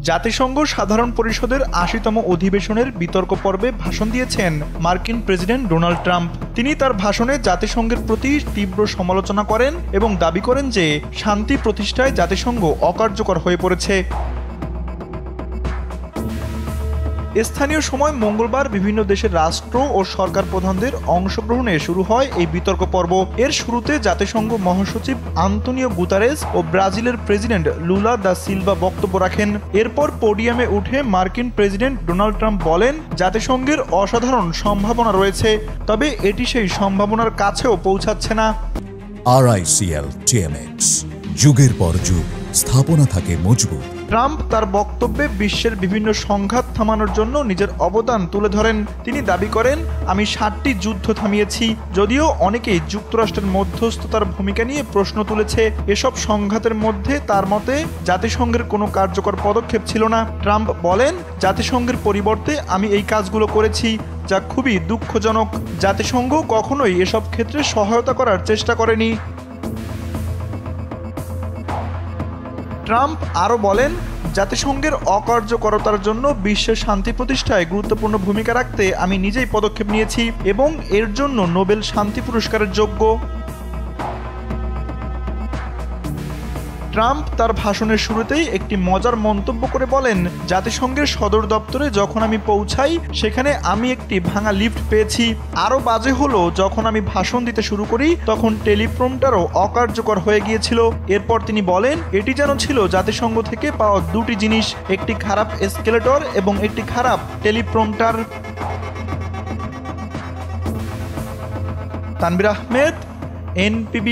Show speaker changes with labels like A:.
A: জাতিসংঘ সাধারণ পরিষদের ৮০তম অধিবেশনের বিতর্ক পর্বে ভাষণ দিয়েছেন মার্কিন প্রেসিডেন্ট ডোনাল্ড ট্রাম্প। তিনি তার ভাষণে জাতিসংঘের প্রতি তীব্র সমালোচনা করেন এবং দাবি করেন যে শান্তি প্রতিষ্ঠায় জাতিসংঘ অকার্যকর হয়ে পড়েছে। স্থানীয় সময় মঙ্গলবার বিভিন্ন দেশের রাষ্ট্র ও সরকার প্রধানদের অংশগ্রহণে শুরু হয় এই বিতর্ক পর্ব। এর শুরুতে জাতিসংঘ মহাসচিব আন্তোনিও গুতারেস ও ব্রাজিলের প্রেসিডেন্ট লুলা দা সিলভা বক্তব্য রাখেন। এরপর পোডিয়ামে উঠে মার্কিন প্রেসিডেন্ট ডোনাল্ড ট্রাম্প বলেন, জাতিসংঘের অসাধারণ সম্ভাবনা রয়েছে, তবে এটি সেই সম্ভাবনার কাছেও পৌঁছাচ্ছে না।
B: RICL TMX, যুগের পর যুগ স্থাপনা থাকে মজবুত।
A: ট্রাম্প তার বক্তব্যে বিশ্বের বিভিন্ন সংঘাত থামানোর জন্য নিজের অবদান তুলে ধরেন। তিনি দাবি করেন, আমি ৭টি যুদ্ধ থামিয়েছি। যদিও অনেকেই যুক্তরাষ্ট্রের মধ্যস্থতার ভূমিকা নিয়ে প্রশ্ন তুলেছে, এসব সংঘাতের মধ্যে তার মতে জাতিসংঘের কোনো কার্যকর পদক্ষেপ ছিল না। ট্রাম্প বলেন, জাতিসংঘের পরিবর্তে আমি এই কাজগুলো করেছি, যা খুবই দুঃখজনক। জাতিসংঘ কখনোই এসব ক্ষেত্রে সহায়তা করার চেষ্টা করেনি। ট্রাম্প আরও বলেন, জাতিসংঘের অকার্যকরতার জন্য বিশ্বের শান্তি প্রতিষ্ঠায় গুরুত্বপূর্ণ ভূমিকা রাখতে আমি নিজেই পদক্ষেপ নিয়েছি এবং এর জন্য নোবেল শান্তি পুরস্কারের যোগ্য। ট্রাম্প তার ভাষণের শুরুতেই একটি মজার মন্তব্য করে বলেন, জাতিসংঘের সদর দপ্তরে যখন আমি পৌঁছাই সেখানে আমি একটি ভাঙা লিফট পেয়েছি। আরও বাজে হলো, যখন আমি ভাষণ দিতে শুরু করি তখন টেলিপ্রম্পটারও অকার্যকর হয়ে গিয়েছিল। এরপর তিনি বলেন, এটি যেন ছিল জাতিসংঘ থেকে পাওয়া দুটি জিনিস, একটি খারাপ এসকেলেটর এবং একটি খারাপ টেলিপ্রম্পটার। তানভীর আহমেদ, NPB।